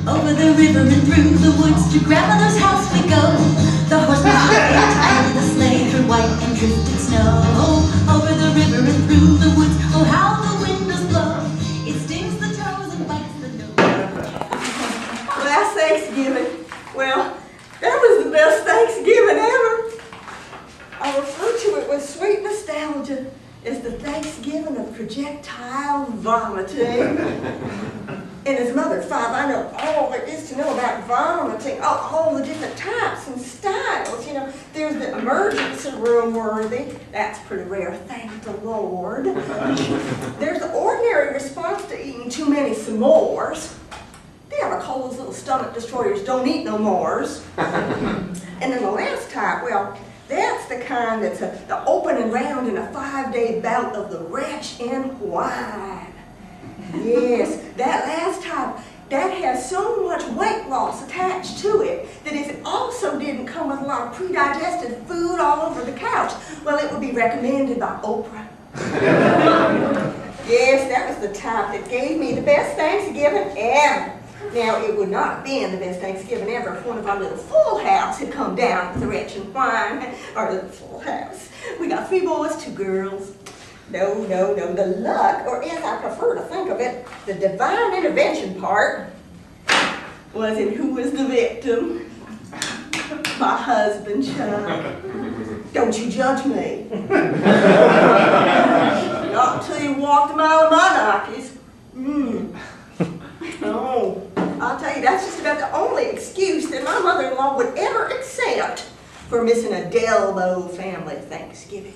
Over the river and through the woods to grandmother's house we go. The horseman and the sleigh through white and drifted snow. Over the river and through the woods, oh how the wind does blow. It stings the toes and bites the nose. Last Thanksgiving, well, that was the best Thanksgiving ever. I refer to it with sweet nostalgia as the Thanksgiving of projectile vomiting. And as a mother of 5, I know all there is to know about vomiting, all the different types and styles. You know, there's the emergency room worthy. That's pretty rare, thank the Lord. There's the ordinary response to eating too many s'mores. Yeah, I call those little stomach destroyers don't eat no mores. And then the last type, well, that's the kind that's the opening round in a 5-day bout of the wretch and wine. Yes, that last type, that has so much weight loss attached to it that if it also didn't come with a lot of pre-digested food all over the couch, well, it would be recommended by Oprah. Yes, that was the type that gave me the best Thanksgiving ever. Now, it would not have been the best Thanksgiving ever if one of our little full house had come down with the wretch and wine. Our little full house. We got 3 boys, 2 girls. No, the luck, or as I prefer to think of it, the divine intervention part was in who was the victim. My husband, Chuck. Don't you judge me. Not until you walked a mile of my Nikes. Oh, I'll tell you, that's just about the only excuse that my mother-in-law would ever accept for missing a Delbo family Thanksgiving.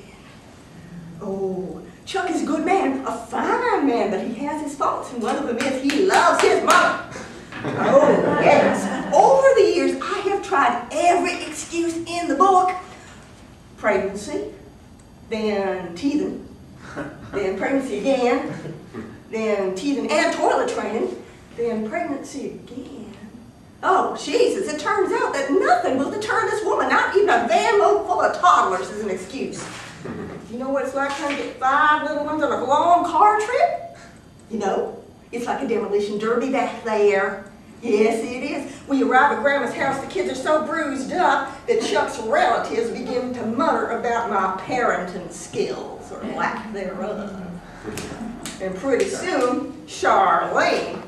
Oh, Chuck is a good man, a fine man, but he has his faults, and one of them is he loves his mother. Oh, yes. Over the years, I have tried every excuse in the book. Pregnancy, then teething, then pregnancy again, then teething and toilet training, then pregnancy again. Oh, Jesus, it turns out that nothing will deter this woman, not even a van load full of toddlers is an excuse. You know what it's like trying to get 5 little ones on a long car trip? You know, it's like a demolition derby back there. Yes, it is. When you arrive at Grandma's house, the kids are so bruised up that Chuck's relatives begin to mutter about my parenting skills, or lack thereof. And pretty soon, Charlene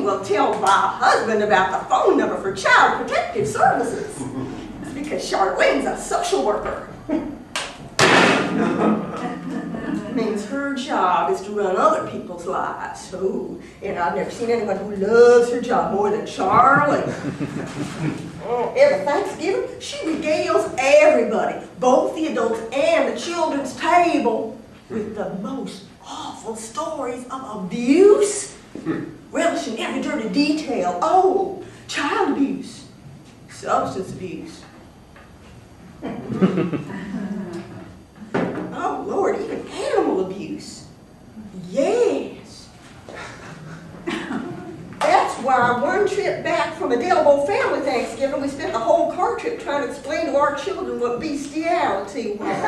will tell my husband about the phone number for Child Protective Services. It's because Charlene's a social worker. Means her job is to run other people's lives. Oh, and I've never seen anyone who loves her job more than Charlie. Oh, every Thanksgiving, she regales everybody, both the adults and the children's table, with the most awful stories of abuse, relishing every dirty detail. Oh, child abuse, substance abuse. Oh, Lord, even animal abuse. Yes. That's why one trip back from a Delbo family Thanksgiving, we spent the whole car trip trying to explain to our children what bestiality was.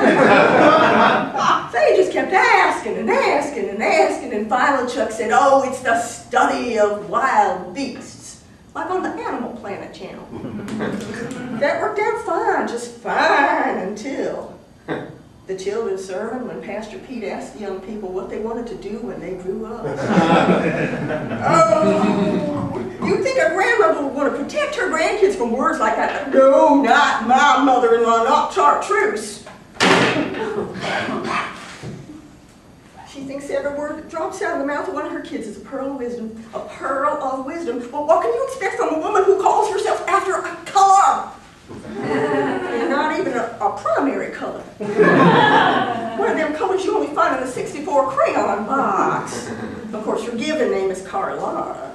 They just kept asking, and finally Chuck said, oh, it's the study of wild beasts, like on the Animal Planet channel. That worked out fine, just fine, until the children's sermon when Pastor Pete asked the young people what they wanted to do when they grew up. Oh, you'd think a grandmother would want to protect her grandkids from words like that. No, not my mother-in-law, not chartreuse. She thinks every word that drops out of the mouth of one of her kids is a pearl of wisdom. A pearl of wisdom. Well, what can you expect from a woman who calls herself after a color? And not even a primary color. One of them colors you only find in the 64 crayon box. Of course, her given name is Carlotta.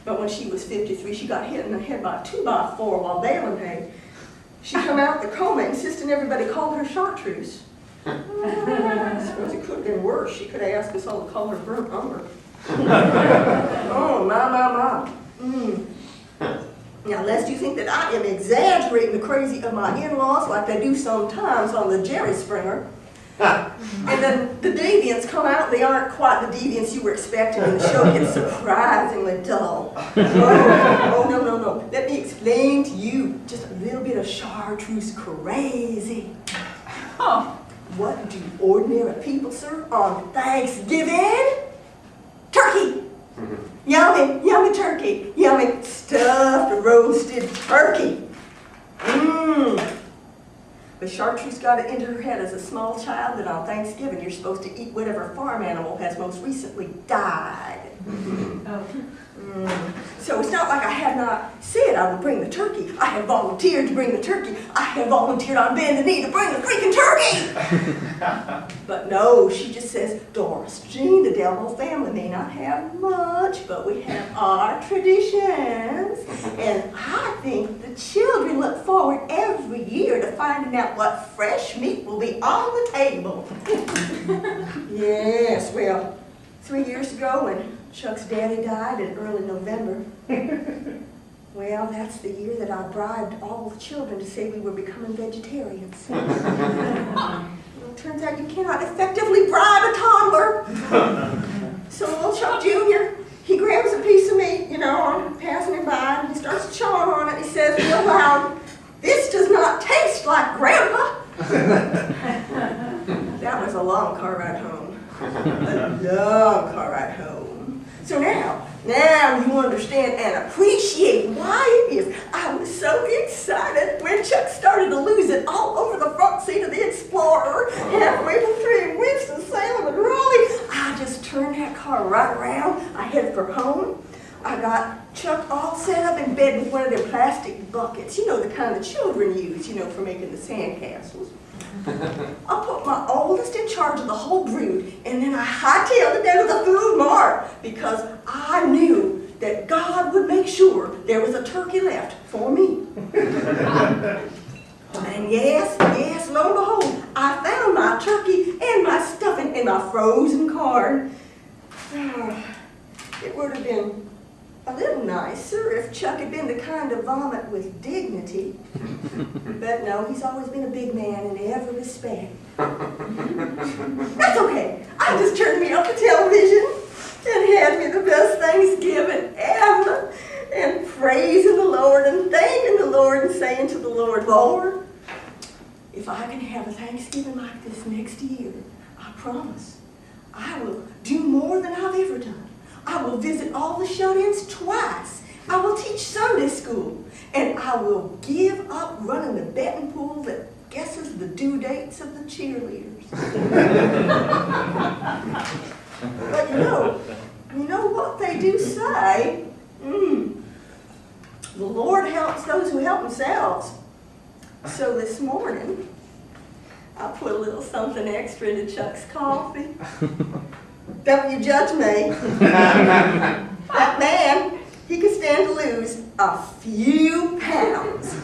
But when she was 53, she got hit in the head by a 2x4 while baling hay. She come out the coma insisting everybody call her chartreuse. I suppose it could have been worse. She could have asked us all to call her burnt umber. Oh, my. Now, lest you think that I am exaggerating the crazy of my in-laws like they do sometimes on the Jerry Springer, And then the deviants come out, they aren't quite the deviants you were expecting, and the show gets surprisingly dull. Oh, no, no, no. Let me explain to you just a little bit of chartreuse crazy. What do ordinary people serve on Thanksgiving? Turkey! Yummy, yummy turkey. Yummy stuffed roasted turkey. But Chartreuse got it into her head as a small child that on Thanksgiving you're supposed to eat whatever farm animal has most recently died. So it's not like I have not said I would bring the turkey. I have volunteered to bring the turkey. I have volunteered on bended knee to bring the freaking turkey! But no, she just says, Doris Jean, the Delmo family may not have much, but we have our traditions. And I think the children look forward every year to finding out what fresh meat will be on the table. Yes, well, 3 years ago when Chuck's daddy died in early November, well, that's the year that I bribed all the children to say we were becoming vegetarians. Well, it turns out you cannot effectively bribe a toddler. So old Chuck Jr., he grabs a piece of meat, you know, I'm passing him by, and he starts chawing on it. He says real loud, "This does not taste like Grandpa." That was a long car ride home. A long car ride home. So now you understand and appreciate why it is I was so excited when Chuck started to lose it all over the front seat of the Explorer, halfway between Winston-Salem and Raleigh. I just turned that car right around. I headed for home. I got Chuck all set up in bed with one of their plastic buckets, you know, the kind the children use, you know, for making the sandcastles. I put my oldest in charge of the whole brood, and then I hightailed it down to the food mart because I knew that God would make sure there was a turkey left for me. And yes, lo and behold, I found my turkey and my stuffing and my frozen corn. It would have been a little nicer if Chuck had been the kind to vomit with dignity. But no, he's always been a big man in every respect. That's okay. I just turned me up the television and had me the best Thanksgiving ever. And praising the Lord and thanking the Lord and saying to the Lord, Lord, if I can have a Thanksgiving like this next year, I promise I will do more than I've ever done. I will visit all the shut-ins twice. I will teach Sunday school. And I will give up running the betting pool that guesses the due dates of the cheerleaders. But you know what they do say? The Lord helps those who help themselves. So this morning, I put a little something extra into Chuck's coffee. Don't you judge me. That man, he could stand to lose a few pounds.